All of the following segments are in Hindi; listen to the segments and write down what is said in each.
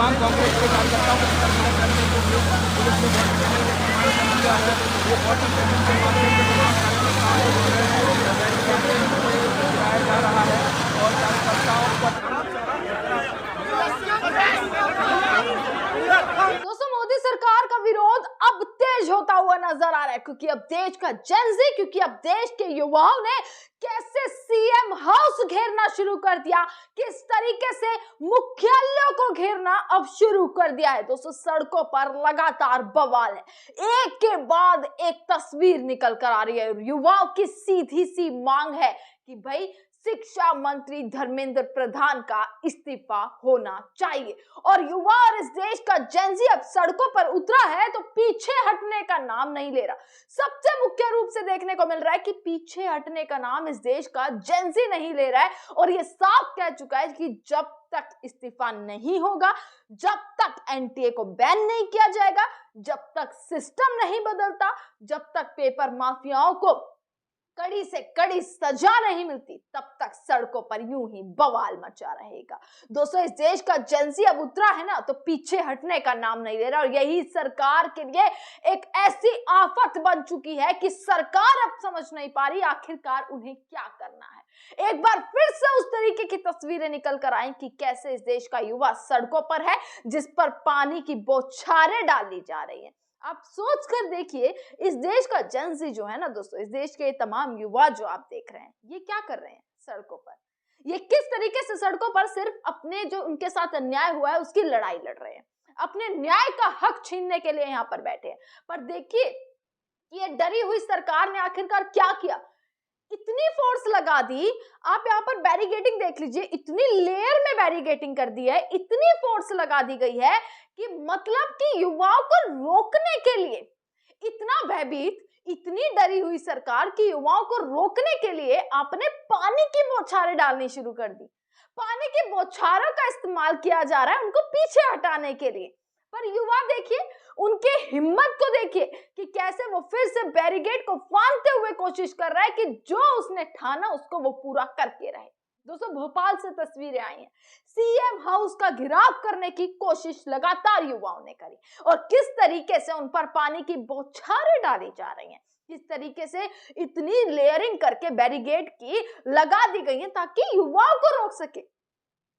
तमाम कांग्रेस के कार्यकर्ताओं को संबोधित करने के लिए पुलिस ने बॉडी कैमरे का इस्तेमाल कर लिया है। वो बॉडी कैमरे के माध्यम से तमाम कार्यकर्ताओं को गिराया जा रहा है और कार्यकर्ताओं पर दोस्तों, मोदी सरकार का विरोध अब तेज होता हुआ नजर आ रहा है, क्योंकि अब देश का जेनजी, क्योंकि अब देश के युवाओं ने कैसे सीएम हाउस घेरना शुरू कर दिया, किस तरीके से मुख्यालयों को घेरना अब शुरू कर दिया है। दोस्तों, सड़कों पर लगातार बवाल है, एक के बाद एक तस्वीर निकल कर आ रही है। युवाओं की सीधी सी मांग है कि भाई शिक्षा मंत्री धर्मेंद्र प्रधान का इस्तीफा होना चाहिए। और युवा और इस देश का जेनजी अब सड़कों पर उतरा है तो पीछे हटने का नाम नहीं ले रहा। सबसे मुख्य रूप से देखने को मिल रहा है कि पीछे हटने का नाम इस देश का जेनजी नहीं ले रहा है, और ये साफ कह चुका है कि जब तक इस्तीफा नहीं होगा, जब तक एनटीए को बैन नहीं किया जाएगा, जब तक सिस्टम नहीं बदलता, जब तक पेपर माफियाओं को कड़ी से कड़ी सजा नहीं मिलती, तब तक सड़कों पर यूं ही बवाल मचा रहेगा। दोस्तों, इस देश का जेनजी अब उतरा है ना तो पीछे हटने का नाम नहीं ले रहा, और यही सरकार के लिए एक ऐसी आफत बन चुकी है कि सरकार अब समझ नहीं पा रही आखिरकार उन्हें क्या करना है। एक बार फिर से उस तरीके की तस्वीरें निकल कर आई कि कैसे इस देश का युवा सड़कों पर है, जिस पर पानी की बौछारें डाली जा रही है। आप सोच कर देखिए, इस देश का जेनजी जो है ना दोस्तों, इस देश के तमाम युवा जो आप देख रहे हैं, ये क्या कर रहे हैं सड़कों पर, ये किस तरीके से सड़कों पर सिर्फ अपने जो उनके साथ अन्याय हुआ है उसकी लड़ाई लड़ रहे हैं, अपने न्याय का हक छीनने के लिए यहाँ पर बैठे हैं। पर देखिए, ये डरी हुई सरकार ने आखिरकार क्या किया, इतनी फोर्स लगा दी। आप यहाँ पर बैरिगेटिंग देख लीजिए, इतनी लेयर में बैरिगेटिंग कर दी है, इतनी फोर्स लगा दी गई है कि मतलब कि युवाओं को रोकने के लिए इतना भयभीत, इतनी डरी हुई सरकार की युवाओं को रोकने के लिए आपने पानी की बौछारें डालनी शुरू कर दी। पानी की बौछारों का इस्तेमाल किया जा रहा है उनको पीछे हटाने के लिए। पर युवा देखिए, उनकी हिम्मत को देखिए कि कैसे वो फिर से बैरिकेड को फांदते हुए कोशिश कर रहा है कि जो उसने ठाना उसको वो पूरा करके रहे। दोस्तों, भोपाल से तस्वीरें आई हैं, सीएम हाउस का घेराव करने की कोशिश लगातार युवाओं ने करी, और किस तरीके से उन पर पानी की बौछारें डाली जा रही हैं, किस तरीके से इतनी लेयरिंग करके बैरिकेड की लगा दी गई है ताकि युवाओं को रोक सके।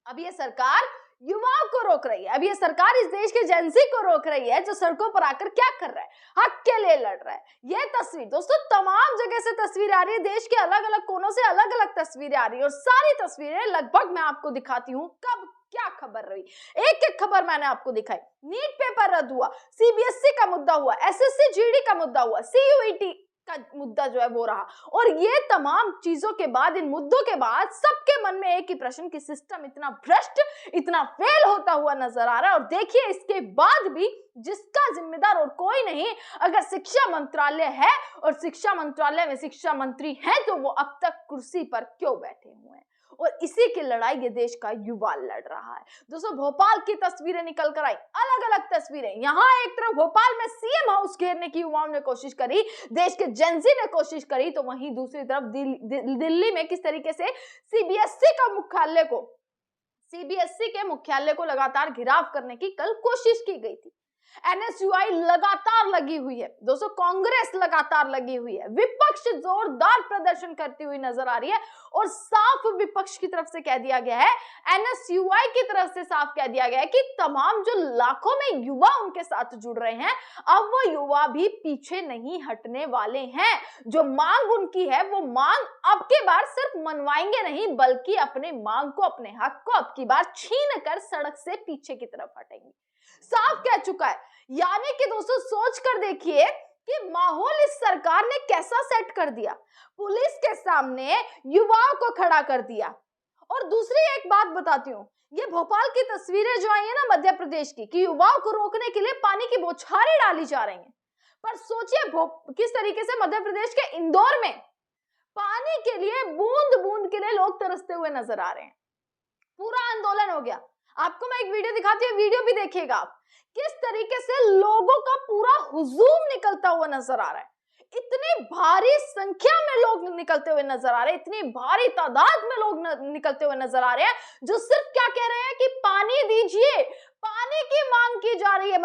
अब ये सरकार युवाओं को रोक रही है, अब ये सरकार इस देश के जेनजी को रोक रही है, जो सड़कों पर आकर क्या कर रहा है, हक के लिए लड़ रहा है। ये तस्वीर दोस्तों, तमाम जगह से तस्वीर आ रही है, देश के अलग अलग कोनों से अलग अलग तस्वीरें आ रही है, और सारी तस्वीरें लगभग मैं आपको दिखाती हूँ कब क्या खबर रही। एक एक खबर मैंने आपको दिखाई। नीट पेपर रद्द हुआ, सीबीएसई का मुद्दा हुआ, एसएससी जीडी का मुद्दा हुआ, सीयूईटी का मुद्दा जो है वो रहा, और ये तमाम चीजों के बाद, इन मुद्दों के बाद सबके मन में एक ही प्रश्न कि सिस्टम इतना भ्रष्ट, इतना फेल होता हुआ नजर आ रहा है। और देखिए, इसके बाद भी जिसका जिम्मेदार और कोई नहीं, अगर शिक्षा मंत्रालय है और शिक्षा मंत्रालय में शिक्षा मंत्री है, तो वो अब तक कुर्सी पर क्यों बैठे हुए हैं, और इसी की लड़ाई ये देश का युवा लड़ रहा है। दोस्तों, भोपाल की तस्वीरें निकल कर आई, अलग अलग तस्वीरें। यहाँ एक तरफ भोपाल में सीएम हाउस घेरने की युवाओं ने कोशिश करी, देश के जेनजी ने कोशिश करी, तो वहीं दूसरी तरफ दिल्ली में किस तरीके से सीबीएसई के मुख्यालय को लगातार घेराव करने की कल कोशिश की गई थी। एनएसयूआई लगातार लगी हुई है दोस्तों, कांग्रेस लगातार लगी हुई है, विपक्ष जोरदार प्रदर्शन करती हुई नजर आ रही है, और साफ विपक्ष की तरफ से कह दिया गया है, एनएसयूआई की तरफ से साफ कह दिया गया है कि तमाम जो लाखों में युवा उनके साथ जुड़ रहे हैं, अब वो युवा भी पीछे नहीं हटने वाले हैं। जो मांग उनकी है, वो मांग अब की बार सिर्फ मनवाएंगे नहीं, बल्कि अपने मांग को, अपने हक को अब की बार छीन कर सड़क से पीछे की तरफ हटेंगे। साफ कह चुका है। यानी कि दोस्तों, सोच कर देखिए कि माहौल इस सरकार ने कैसा सेट कर दिया, पुलिस के सामने युवाओं को खड़ा कर दिया। और दूसरी एक बात बताती हूँ, ये भोपाल की तस्वीरें जो आई है ना मध्य प्रदेश की, कि युवाओं को रोकने के लिए पानी की बौछारें डाली जा रही हैं, पर सोचिए किस तरीके से मध्य प्रदेश के इंदौर में पानी के लिए, बूंद बूंद के लिए लोग तरसते हुए नजर आ रहे हैं। पूरा आंदोलन हो गया। आपको मैं एक वीडियो दिखाती हूँ, वीडियो भी देखिएगा आप, किस तरीके से लोगों का पूरा हुजूम निकलता हुआ नजर आ रहा है। इतनी भारी संख्या में लोग निकलते हुए नजर आ रहे हैं, इतनी भारी तादाद में लोग निकलते हुए नजर आ रहे हैं, जो सिर्फ क्या कह रहे हैं कि पानी दीजिए, पानी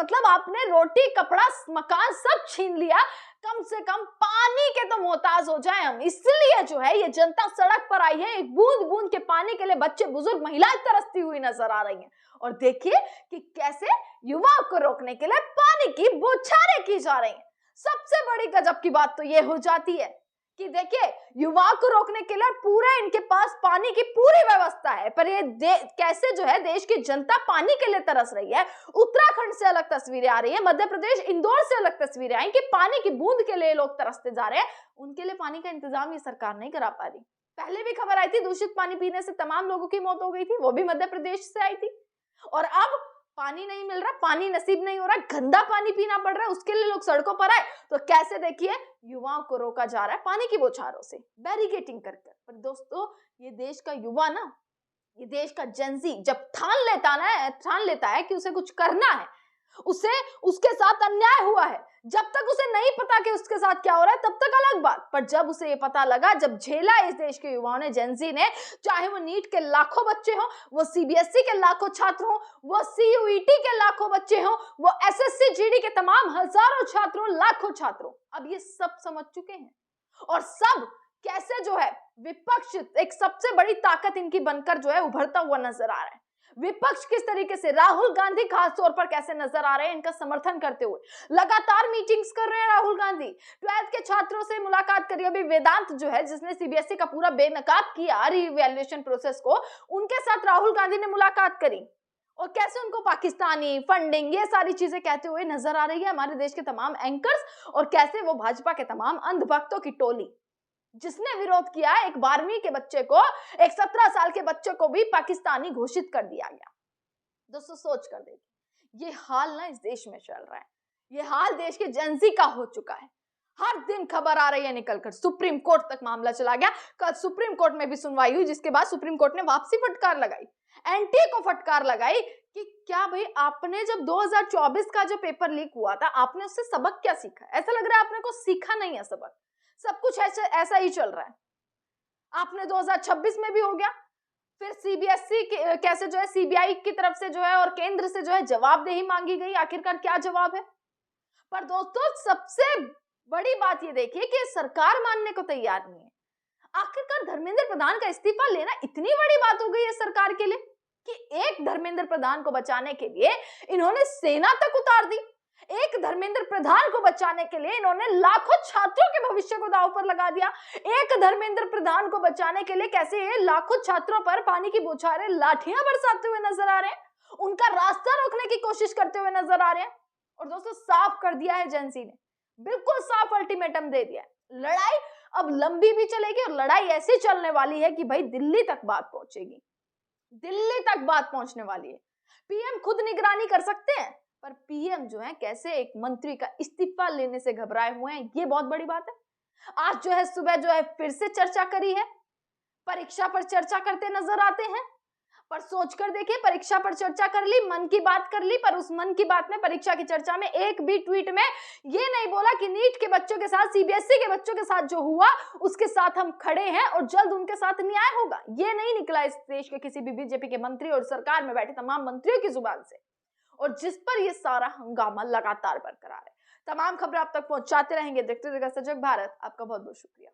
मतलब आपने रोटी, कपड़ा, मकान सब छीन लिया, कम से कम पानी के तो मोहताज हो जाए हम। इसलिए जो है ये जनता सड़क पर आई है। एक बूंद बूंद के पानी के लिए बच्चे, बुजुर्ग, महिलाएं तरसती हुई नजर आ रही हैं। और देखिए कि कैसे युवाओं को रोकने के लिए पानी की बौछारें की जा रही हैं। सबसे बड़ी गजब की बात तो ये हो जाती है कि देखिए युवाओं को रोकने के लिए पूरे इनके पास पानी की पूरी व्यवस्था है, पर ये कैसे जो है देश की जनता पानी के लिए तरस रही है। उत्तराखंड से अलग तस्वीरें आ रही है, मध्य प्रदेश इंदौर से अलग तस्वीरें आई कि पानी की बूंद के लिए लोग तरसते जा रहे हैं। उनके लिए पानी का इंतजाम ये सरकार नहीं करा पा रही। पहले भी खबर आई थी दूषित पानी पीने से तमाम लोगों की मौत हो गई थी, वो भी मध्य प्रदेश से आई थी। और अब पानी नहीं मिल रहा, पानी नसीब नहीं हो रहा, गंदा पानी पीना पड़ रहा है, उसके लिए लोग सड़कों पर आए। तो कैसे देखिए युवाओं को रोका जा रहा है पानी की बौछारों से, बैरिकेटिंग कर कर। पर दोस्तों ये देश का युवा ना, ये देश का जेनजी जब ठान लेता है कि उसे कुछ करना है, उसे उसके साथ अन्याय हुआ है, जब तक उसे नहीं पता कि उसके साथ क्या हो रहा है तब तक अलग बात, पर जब उसे ये पता लगा, जब झेला इस देश के युवाओं ने, जेनजी ने, चाहे वो नीट के लाखों बच्चे हों, वो सीबीएसई के लाखों छात्र हों, वो सीयूईटी के लाखों बच्चे हों, वो एसएससी जीडी के तमाम हजारों छात्रों, लाखों छात्रों, अब ये सब समझ चुके हैं। और सब कैसे जो है विपक्ष एक सबसे बड़ी ताकत इनकी बनकर जो है उभरता हुआ नजर आ रहा है। विपक्ष किस तरीके से, राहुल गांधी खास तौर पर कैसे नजर आ रहे हैं इनका समर्थन करते हुए, लगातार मीटिंग्स कर रहे हैं राहुल गांधी। 12th के छात्रों से मुलाकात करी, अभी वेदांत जो है जिसने सीबीएसई का पूरा बेनकाब किया रीवैल्यूएशन प्रोसेस को, उनके साथ राहुल गांधी ने मुलाकात करी और कैसे उनको पाकिस्तानी फंडिंग ये सारी चीजें कहते हुए नजर आ रही है हमारे देश के तमाम एंकर्स, और कैसे वो भाजपा के तमाम अंधभक्तों की टोली जिसने विरोध किया, एक 12वीं के बच्चे को, एक 17 साल के बच्चे को भी पाकिस्तानी घोषित कर दिया गया। दोस्तों सोच कर देखिए ये हाल ना इस देश में चल रहा है, ये हाल देश के जेनजी का हो चुका है। हर दिन खबर आ रही है निकलकर, सुप्रीम कोर्ट तक मामला चला गया। कल सुप्रीम कोर्ट में भी सुनवाई हुई, जिसके बाद सुप्रीम कोर्ट ने वापसी फटकार लगाई, एनटीए को फटकार लगाई कि क्या भाई आपने जब 2024 का जो पेपर लीक हुआ था आपने उससे सबक क्या सीखा। ऐसा लग रहा है आपने कुछ सीखा नहीं है सबक, सब कुछ ऐसा ही चल रहा है। आपने 2026 में भी हो गया, फिर सीबीएसई कैसे जो है सीबीआई की तरफ से जो है और केंद्र से जो है जवाबदेही मांगी गई, आखिरकार क्या जवाब है। पर दोस्तों सबसे बड़ी बात ये देखिए कि सरकार मानने को तैयार नहीं है। आखिरकार धर्मेंद्र प्रधान का इस्तीफा लेना इतनी बड़ी बात हो गई है सरकार के लिए कि एक धर्मेंद्र प्रधान को बचाने के लिए इन्होंने सेना तक उतार दी। एक धर्मेंद्र प्रधान को बचाने के लिए इन्होंने लाखों छात्रों के भविष्य को दांव पर लगा दिया। एक धर्मेंद्र प्रधान को बचाने के लिए कैसे ये लाखों छात्रों पर पानी की बौछारें, लाठियां बरसाते हुए नजर आ रहे हैं, उनका रास्ता रोकने की कोशिश करते हुए नजर आ रहे हैं। और दोस्तों साफ कर दिया है जेनजी ने, बिल्कुल साफ अल्टीमेटम दे दिया है। लड़ाई अब लंबी भी चलेगी और लड़ाई ऐसी चलने वाली है कि भाई दिल्ली तक बात पहुंचेगी, दिल्ली तक बात पहुंचने वाली है। पीएम खुद निगरानी कर सकते हैं, पर पीएम जो है कैसे एक मंत्री का इस्तीफा लेने से घबराए हुए हैं, ये बहुत बड़ी बात है। आज जो है सुबह जो है फिर से चर्चा करी है, परीक्षा पर चर्चा करते नजर आते हैं। पर सोचकर देखिए, परीक्षा पर चर्चा कर ली, मन की बात कर ली, पर उस मन की बात में, परीक्षा की चर्चा में एक भी ट्वीट में ये नहीं बोला कि नीट के बच्चों के साथ, सीबीएसई के बच्चों के साथ जो हुआ उसके साथ हम खड़े हैं और जल्द उनके साथ न्याय होगा। ये नहीं निकला इस देश के किसी भी बीजेपी के मंत्री और सरकार में बैठे तमाम मंत्रियों की जुबान से, और जिस पर ये सारा हंगामा लगातार बरकरार है। तमाम खबरें आप तक पहुंचाते रहेंगे, देखते रहिएगा सजग भारत। आपका बहुत बहुत शुक्रिया।